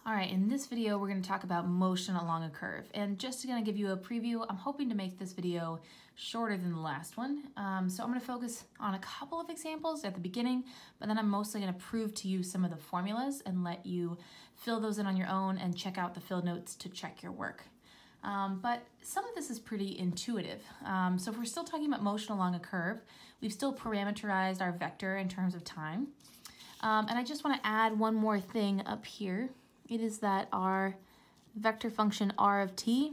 All right, in this video, we're going to talk about motion along a curve. And just to kind of give you a preview, I'm hoping to make this video shorter than the last one. So I'm going to focus on a couple of examples at the beginning, but then I'm mostly going to prove to you some of the formulas and let you fill those in on your own and check out the field notes to check your work. But some of this is pretty intuitive. So if we're still talking about motion along a curve, we've still parameterized our vector in terms of time. And I just want to add one more thing up here. It is that our vector function r of t,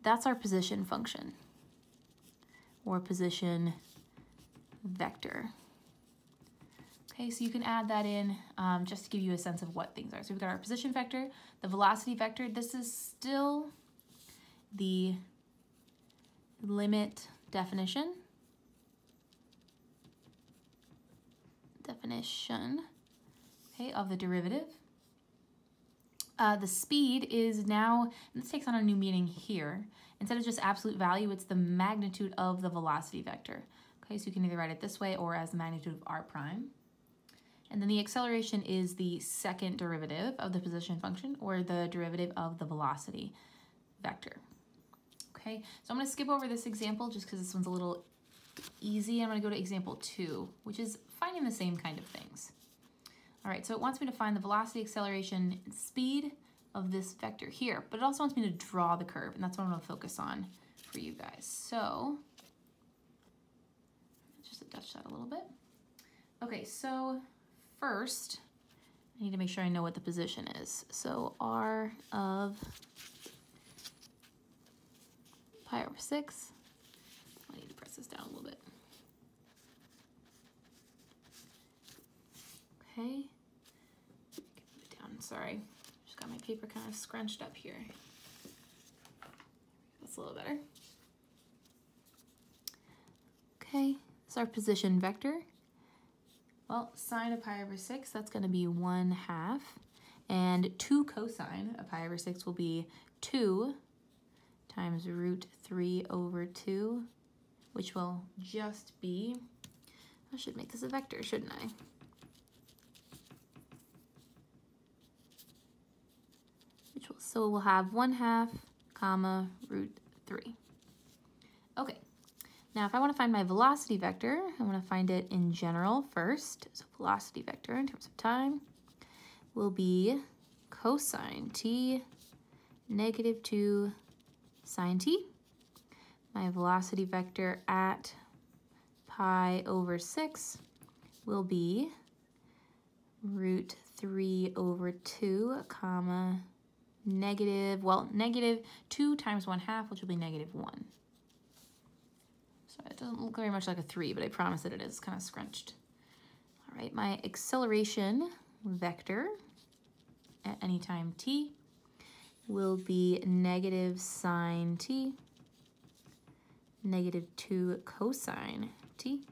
that's our position function, or position vector. Okay, so you can add that in just to give you a sense of what things are. So we've got our position vector, the velocity vector. This is still the limit definition, okay, of the derivative. The speed is now, and this takes on a new meaning here. Instead of just absolute value, it's the magnitude of the velocity vector. Okay, so you can either write it this way or as the magnitude of r prime. And then the acceleration is the second derivative of the position function, or the derivative of the velocity vector. Okay, so I'm going to skip over this example just because this one's a little easy. I'm going to go to example 2, which is finding the same kind of things. All right, so it wants me to find the velocity, acceleration, and speed of this vector here, but it also wants me to draw the curve, and that's what I'm going to focus on for you guys. So just adjust that a little bit. Okay, so first, I need to make sure I know what the position is. So r of pi over 6. I need to press this down a little bit. Okay. Sorry, just got my paper kind of scrunched up here. That's a little better. Okay, it's our position vector. Well, sine of pi over 6, that's going to be 1/2. And 2 cosine of pi over 6 will be 2 times root 3 over 2, which will just be, I should make this a vector, shouldn't I? So we'll have 1/2 comma root 3. Okay, now if I want to find my velocity vector, I want to find it in general first. So velocity vector in terms of time will be cosine t negative 2 sine t. My velocity vector at pi over 6 will be root 3 over 2 comma negative 2 times 1/2, which will be negative 1. So it doesn't look very much like a 3, but I promise that it is kind of scrunched. All right, my acceleration vector at any time t will be negative sine t, negative 2 cosine t.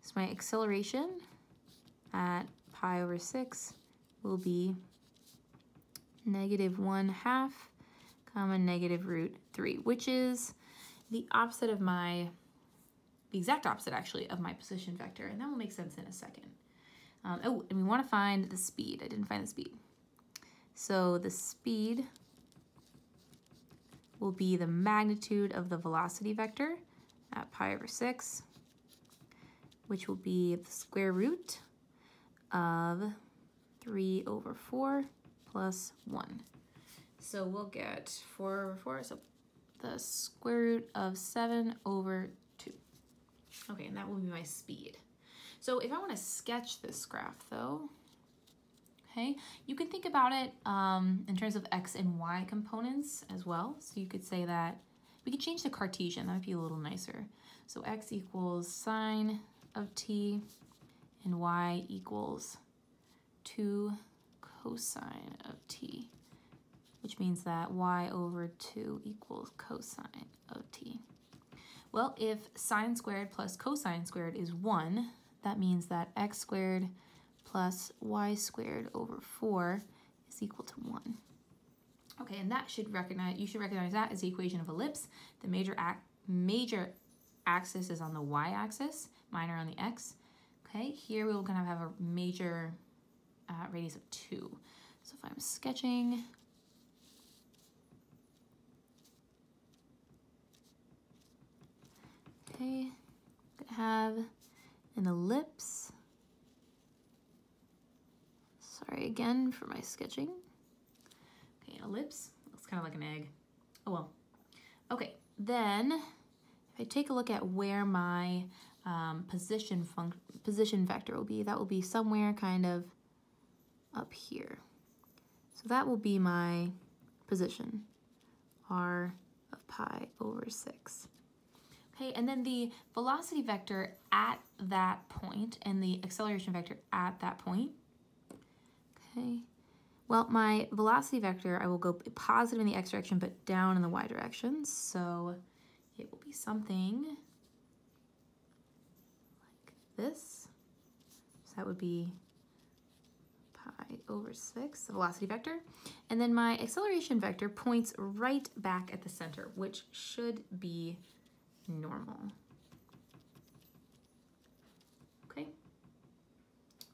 So my acceleration at pi over 6 will be negative 1/2 comma negative root 3, which is the opposite of the exact opposite actually of my position vector, and that will make sense in a second. Oh, and we want to find the speed. I didn't find the speed. So the speed will be the magnitude of the velocity vector at pi over 6, which will be the square root of 3 over 4 plus 1. So we'll get 4 over 4, so the square root of 7 over 2. Okay, and that will be my speed. So if I want to sketch this graph though, okay, you can think about it in terms of x and y components as well. So you could say that, we could change the Cartesian, that would be a little nicer. So x equals sine of t and y equals 2 cosine of t, which means that y over 2 equals cosine of t. Well, if sine squared plus cosine squared is 1, that means that x squared plus y squared over 4 is equal to 1. Okay, and that you should recognize that as the equation of ellipse. The major axis is on the y-axis, minor on the x. Okay, here we're going to have a major radius of 2. So if I'm sketching, okay, I have an ellipse. Sorry again for my sketching. Okay, an ellipse. Looks kind of like an egg. Oh well. Okay, then if I take a look at where my position vector will be, that will be somewhere kind of up here. So that will be my position, r of pi over 6. Okay, and then the velocity vector at that point and the acceleration vector at that point. Okay, well, my velocity vector, I will go positive in the x direction but down in the y direction. So it will be something like this. So that would be pi over 6, the velocity vector. And then my acceleration vector points right back at the center, which should be normal. Okay.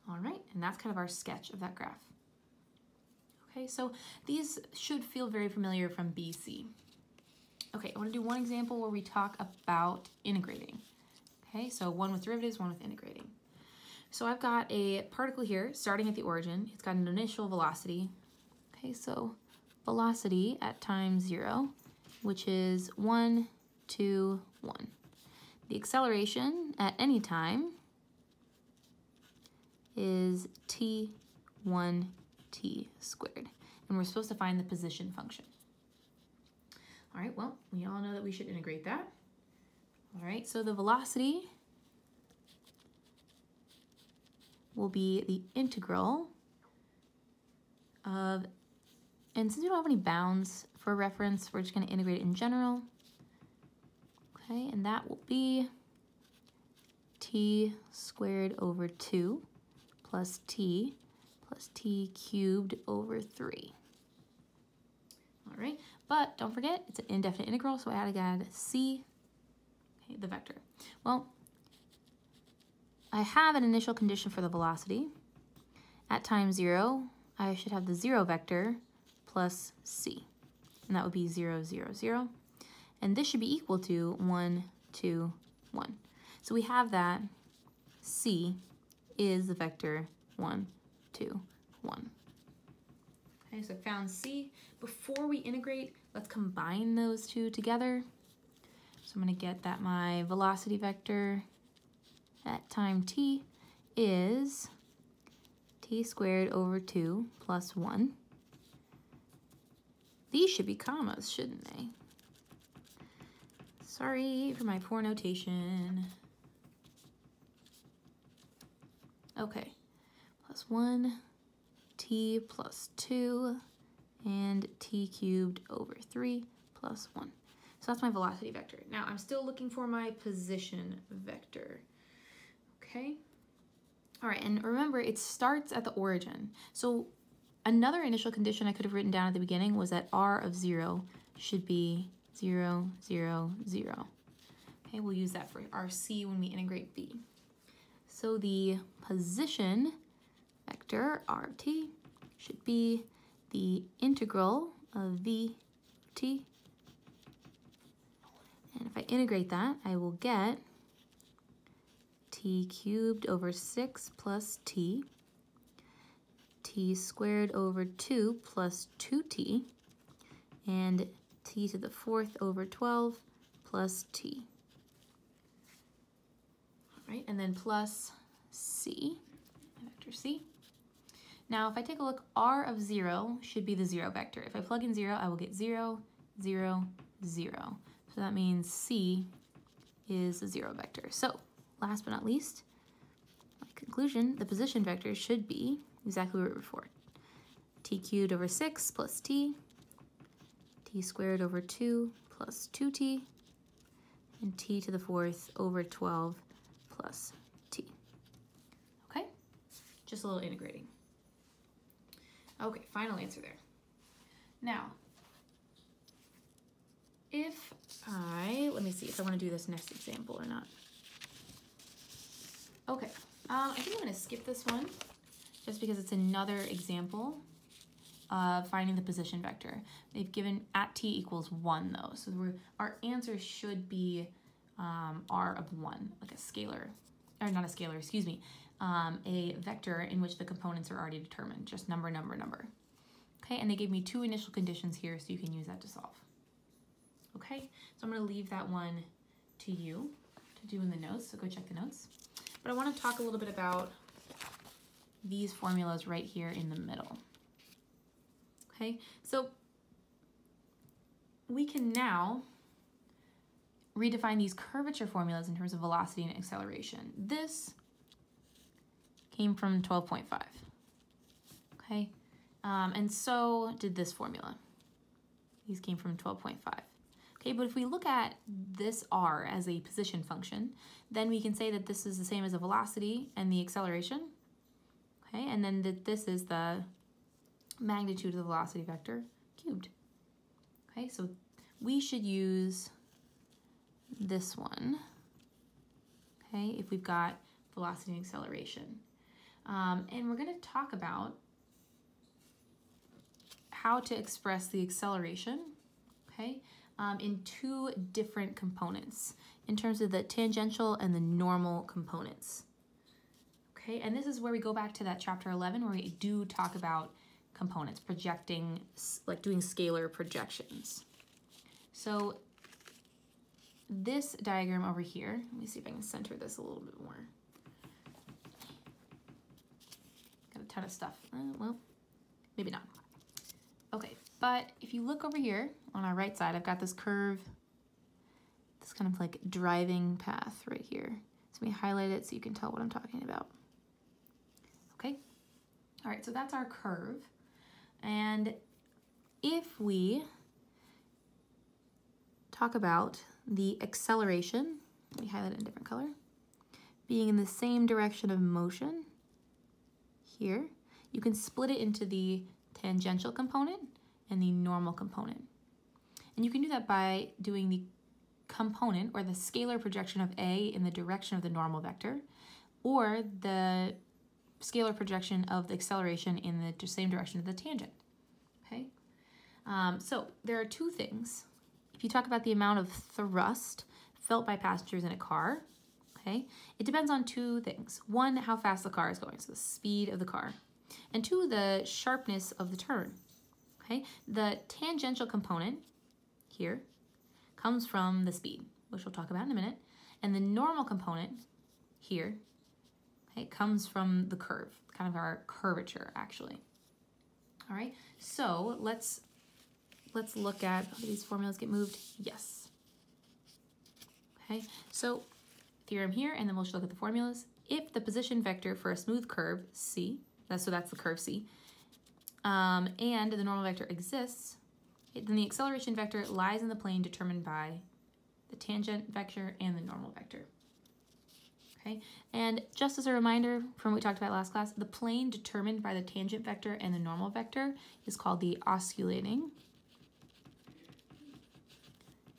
All right, and that's kind of our sketch of that graph. Okay, so these should feel very familiar from BC. Okay, I want to do one example where we talk about integrating. Okay, so one with derivatives, one with integrating. So I've got a particle here starting at the origin. It's got an initial velocity. Okay, so velocity at time 0, which is 1, 2, 1. The acceleration at any time is t1 t squared. And we're supposed to find the position function. All right, well, we all know that we should integrate that. All right, so the velocity will be the integral of, and since we don't have any bounds for reference, we're just going to integrate it in general. Okay, and that will be t squared over 2 plus t cubed over 3. All right, but don't forget, it's an indefinite integral, so I had to add c, okay, the vector. Well, I have an initial condition for the velocity. At time 0, I should have the 0 vector plus c, and that would be 0, 0, 0. And this should be equal to 1, 2, 1. So we have that c is the vector 1, 2, 1. Okay, so I found c. Before we integrate, let's combine those two together. So I'm going to get that my velocity vector at time t is t squared over 2 plus 1. These should be commas, shouldn't they? Sorry for my poor notation. Okay, plus 1, t plus 2, and t cubed over 3 plus 1. So that's my velocity vector. Now I'm still looking for my position vector. Okay. All right, and remember, it starts at the origin. So another initial condition I could have written down at the beginning was that r of 0 should be 0, 0, 0. Okay, we'll use that for our c when we integrate b. So the position vector, r of t, should be the integral of v of t. And if I integrate that, I will get t cubed over 6 plus t, t squared over 2 plus 2t, and t to the 4th over 12 plus t. All right, and then plus c, vector c. Now if I take a look, r of 0 should be the 0 vector. If I plug in 0, I will get 0, 0, 0. So that means c is the 0 vector. So last but not least, my conclusion, the position vector should be exactly what we were before. T cubed over 6 plus t, t squared over 2 plus 2t, and t to the 4th over 12 plus t. Okay, just a little integrating. Okay, final answer there. Now, if let me see if I want to do this next example or not. Okay, I think I'm going to skip this one just because it's another example of finding the position vector. They've given at t equals 1 though, so our answer should be r of 1, like a scalar, or not a scalar, excuse me, a vector in which the components are already determined, just number, number, number. Okay, and they gave me 2 initial conditions here, so you can use that to solve. Okay, so I'm going to leave that one to you to do in the notes, so go check the notes. But I want to talk a little bit about these formulas right here in the middle. Okay, so we can now redefine these curvature formulas in terms of velocity and acceleration. This came from 12.5. Okay, and so did this formula. These came from 12.5. Okay, but if we look at this r as a position function, then we can say that this is the same as the velocity and the acceleration. Okay, and then that this is the magnitude of the velocity vector cubed. Okay, so we should use this one, okay, if we've got velocity and acceleration. And we're going to talk about how to express the acceleration, okay, in 2 different components in terms of the tangential and the normal components. Okay, and this is where we go back to that chapter 11 where we do talk about components, projecting, like doing scalar projections. So this diagram over here, let me see if I can center this a little bit more. Got a ton of stuff. Well, maybe not. Okay, but if you look over here on our right side, I've got this curve, this kind of like driving path right here. So let me highlight it so you can tell what I'm talking about. Okay, all right, so that's our curve. And if we talk about the acceleration, let me highlight it in a different color, being in the same direction of motion here, you can split it into the tangential component and the normal component. And you can do that by doing the component or the scalar projection of A in the direction of the normal vector, or the scalar projection of the acceleration in the same direction of the tangent. Okay, so there are 2 things. If you talk about the amount of thrust felt by passengers in a car, okay, it depends on 2 things. 1, how fast the car is going, so the speed of the car. And 2, the sharpness of the turn. Okay, the tangential component here comes from the speed, which we'll talk about in a minute, and the normal component here, okay, comes from the curve, kind of our curvature actually. All right, so let's look at, oh, these formulas get moved? Yes. Okay, so theorem here, and then we'll just look at the formulas. If the position vector for a smooth curve, C, so that's the curve C, and the normal vector exists, then the acceleration vector lies in the plane determined by the tangent vector and the normal vector. Okay, and just as a reminder from what we talked about last class, the plane determined by the tangent vector and the normal vector is called the osculating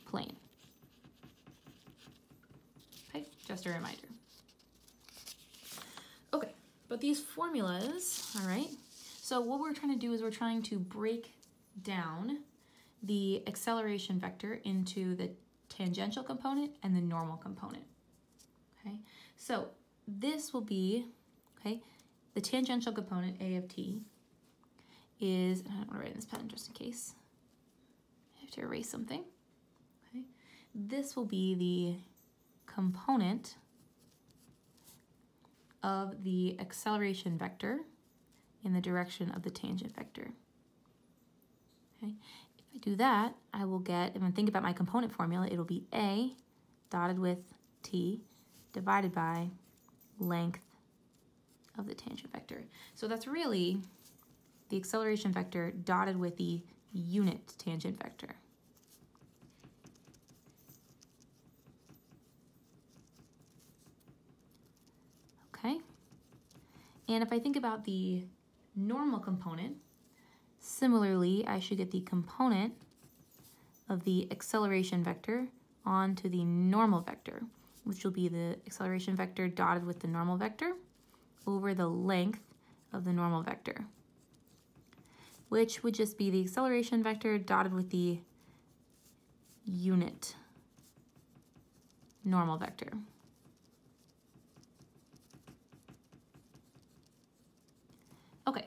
plane. Okay, just a reminder. Okay, but these formulas, all right, so what we're trying to do is we're trying to break down the acceleration vector into the tangential component and the normal component. Okay, so this will be, okay, the tangential component, A of t, is, and I don't want to write in this pen just in case I have to erase something. Okay, this will be the component of the acceleration vector in the direction of the tangent vector. Okay, if I do that, I will get, if I think about my component formula, it'll be A dotted with t divided by length of the tangent vector. So that's really the acceleration vector dotted with the unit tangent vector. Okay, and if I think about the normal component, similarly, I should get the component of the acceleration vector onto the normal vector, which will be the acceleration vector dotted with the normal vector over the length of the normal vector, which would just be the acceleration vector dotted with the unit normal vector. Okay.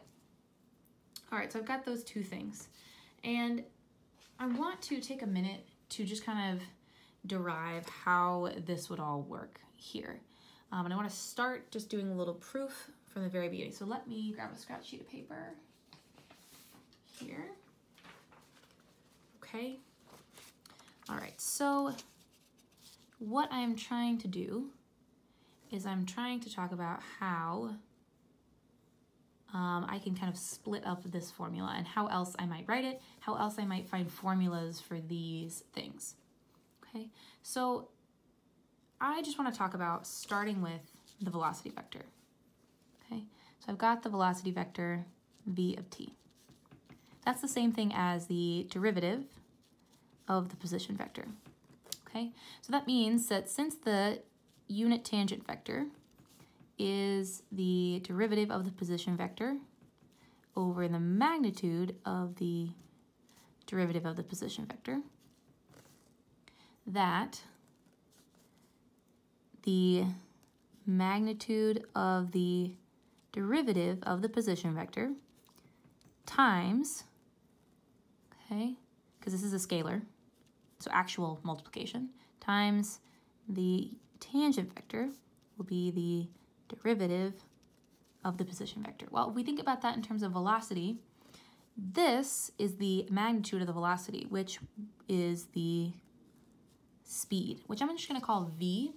All right, so I've got those two things. And I want to take a minute to just kind of derive how this would all work here. And I want to start just doing a little proof from the very beginning. So let me grab a scratch sheet of paper here. Okay. All right, so what I'm trying to do is I'm trying to talk about how I can kind of split up this formula and how else I might write it, how else I might find formulas for these things. Okay, so I just want to talk about starting with the velocity vector. Okay, so I've got the velocity vector v of t. That's the same thing as the derivative of the position vector. Okay, so that means that since the unit tangent vector is the derivative of the position vector over the magnitude of the derivative of the position vector, that the magnitude of the derivative of the position vector times, okay, because this is a scalar, so actual multiplication, times the tangent vector will be the derivative of the position vector. Well, if we think about that in terms of velocity, this is the magnitude of the velocity, which is the speed, which I'm just going to call v.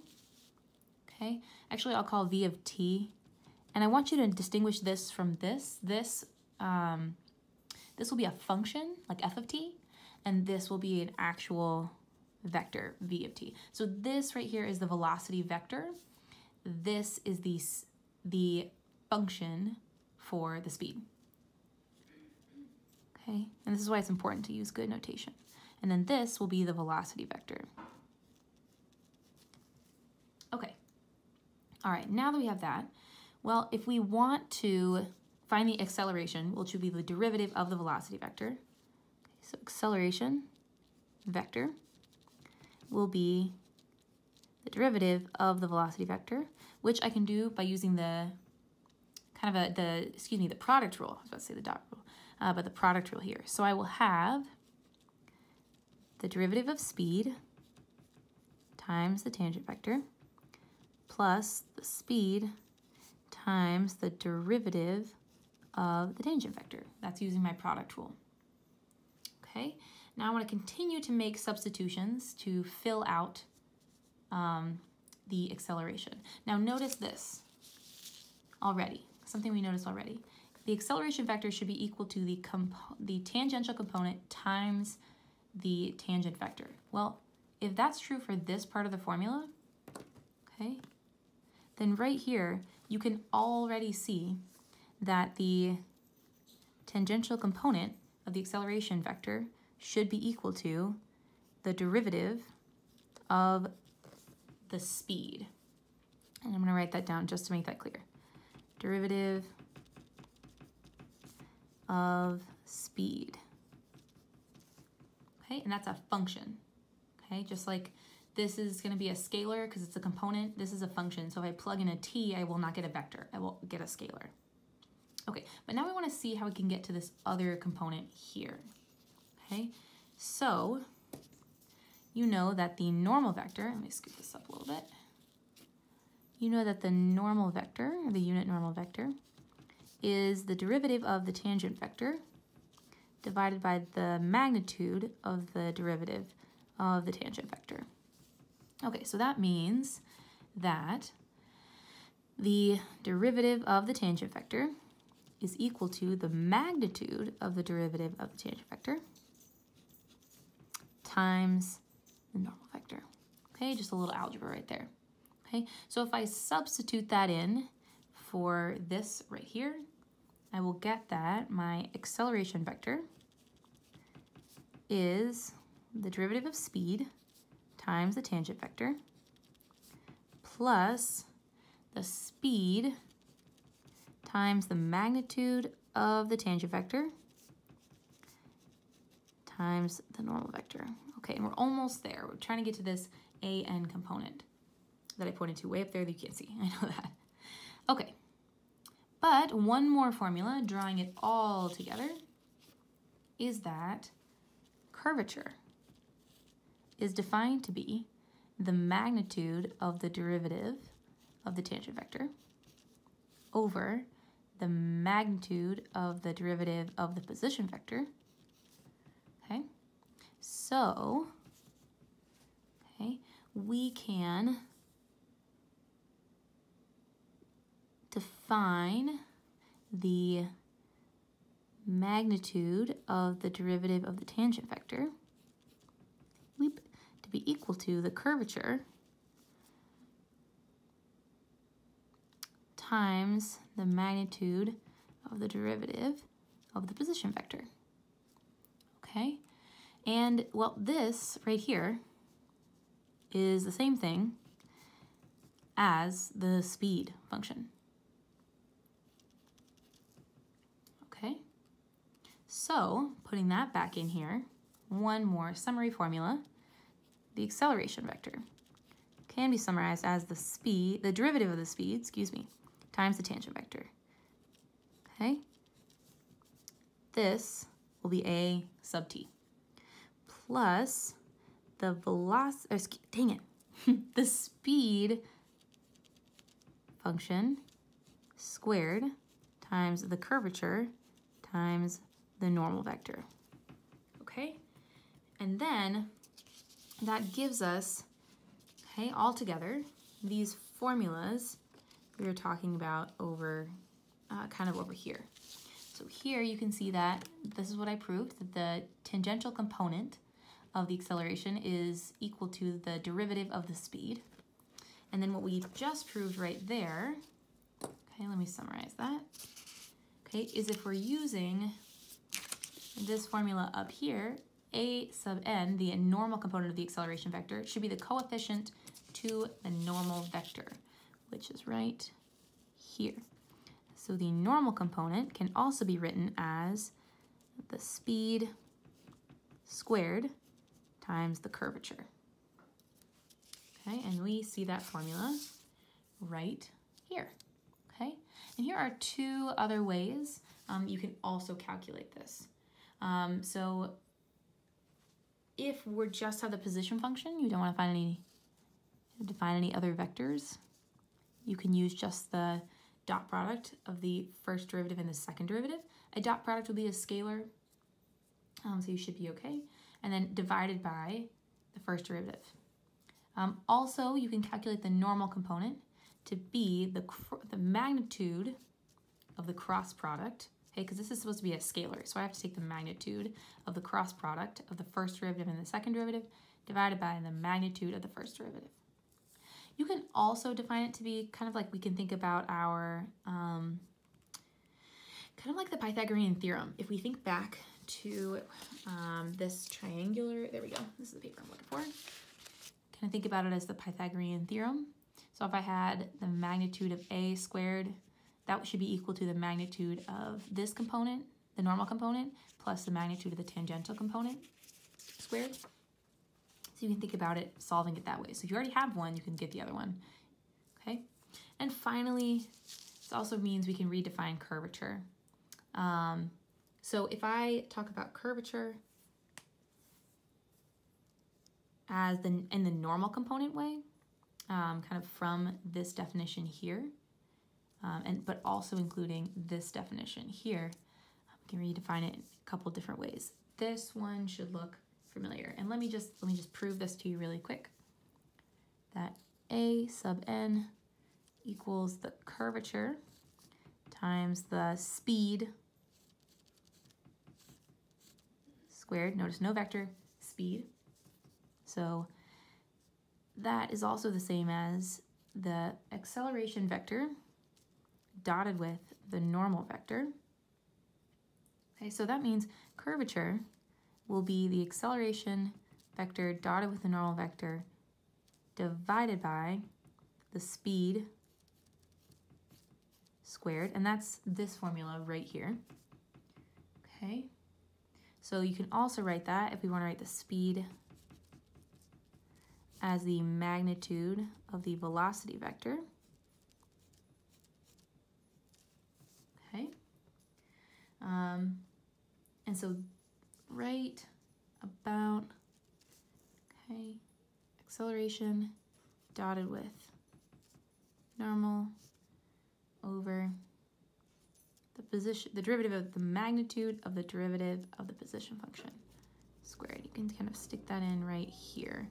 Okay, actually I'll call v of t, and I want you to distinguish this from this. This will be a function like f of t, and this will be an actual vector v of t. So this right here is the velocity vector. This is the function for the speed. Okay, and this is why it's important to use good notation. And then this will be the velocity vector. Okay, all right, now that we have that, well, if we want to find the acceleration, which would be the derivative of the velocity vector, okay, so acceleration vector will be the derivative of the velocity vector, which I can do by using the the product rule. I was about to say the dot rule, but the product rule here. So I will have the derivative of speed times the tangent vector plus the speed times the derivative of the tangent vector. That's using my product rule. Okay, now I want to continue to make substitutions to fill out the acceleration. Now notice this already, something we noticed already. The acceleration vector should be equal to the tangential component times the tangent vector. Well, if that's true for this part of the formula, okay, then right here you can already see that the tangential component of the acceleration vector should be equal to the derivative of the speed. And I'm going to write that down just to make that clear. Derivative of speed. Okay, and that's a function. Okay, just like this is going to be a scalar because it's a component, this is a function. So if I plug in a t, I will not get a vector, I will get a scalar. Okay, but now we want to see how we can get to this other component here. Okay, so you know that the normal vector, let me scoop this up a little bit. You know that the normal vector, or the unit normal vector, is the derivative of the tangent vector divided by the magnitude of the derivative of the tangent vector. Okay, so that means that the derivative of the tangent vector is equal to the magnitude of the derivative of the tangent vector times the normal vector. Okay, just a little algebra right there. Okay, so if I substitute that in for this right here, I will get that my acceleration vector is the derivative of speed times the tangent vector plus the speed times the magnitude of the tangent vector times the normal vector. Okay, and we're almost there. We're trying to get to this AN component that I pointed to way up there that you can't see. I know that. Okay, but one more formula, drawing it all together, is that curvature is defined to be the magnitude of the derivative of the tangent vector over the magnitude of the derivative of the position vector. Okay, so we can define the magnitude of the derivative of the tangent vector to be equal to the curvature times the magnitude of the derivative of the position vector. Okay, and well, this right here is the same thing as the speed function. Okay, so putting that back in here, one more summary formula. The acceleration vector can be summarized as the derivative of the speed, times the tangent vector. Okay, this will be a sub t plus the velocity, the speed function squared times the curvature times the normal vector. Okay, and then that gives us, all together, these formulas we were talking about over, kind of over here. So here you can see that this is what I proved, that the tangential component of the acceleration is equal to the derivative of the speed. And then what we just proved right there, let me summarize that, is if we're using this formula up here, a sub n, the normal component of the acceleration vector, should be the coefficient to the normal vector, which is right here. So the normal component can also be written as the speed squared times the curvature. Okay, and we see that formula right here. Okay, and here are two other ways you can also calculate this. So if we just have the position function, you don't want to define any other vectors, you can use just the dot product of the first derivative and the second derivative. A dot product will be a scalar, so you should be okay. And then divided by the first derivative. Also, you can calculate the normal component to be the magnitude of the cross product, because this is supposed to be a scalar, so I have to take the magnitude of the cross product of the first derivative and the second derivative divided by the magnitude of the first derivative. You can also define it to be kind of like we can think about our, kind of like the Pythagorean theorem. If we think back to this triangular, there we go, this is the paper I'm looking for. Kind of think about it as the Pythagorean theorem. So if I had the magnitude of a squared, that should be equal to the magnitude of this component, the normal component, plus the magnitude of the tangential component squared. So you can think about it, solving it that way. So if you already have one, you can get the other one, okay? And finally, this also means we can redefine curvature. So if I talk about curvature as in the normal component way, kind of from this definition here, but also including this definition here, we can redefine it in a couple different ways. This one should look familiar, and let me just prove this to you really quick. That a sub n equals the curvature times the speed squared. Notice no vector, speed. So that is also the same as the acceleration vector dotted with the normal vector. Okay, so that means curvature will be the acceleration vector dotted with the normal vector divided by the speed squared, and that's this formula right here. Okay, So you can also write that if we want to write the speed as the magnitude of the velocity vector. Okay. And so right about, okay, acceleration dotted with normal over the position, the derivative of the magnitude of the derivative of the position function squared. You can kind of stick that in right here.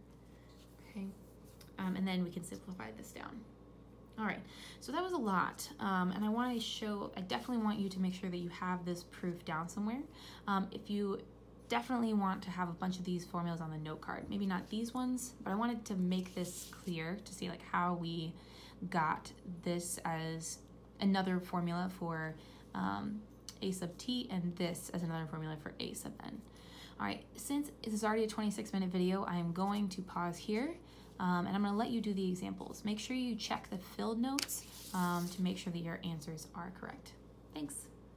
Okay, and then we can simplify this down. All right, so that was a lot, and I want to show, I definitely want you to make sure that you have this proof down somewhere. If you definitely want to have a bunch of these formulas on the note card, maybe not these ones, but I wanted to make this clear to see like how we got this as another formula for a sub t and this as another formula for a sub n. All right, since this is already a 26-minute video, I'm going to pause here. And I'm going to let you do the examples. Make sure you check the filled notes to make sure that your answers are correct. Thanks.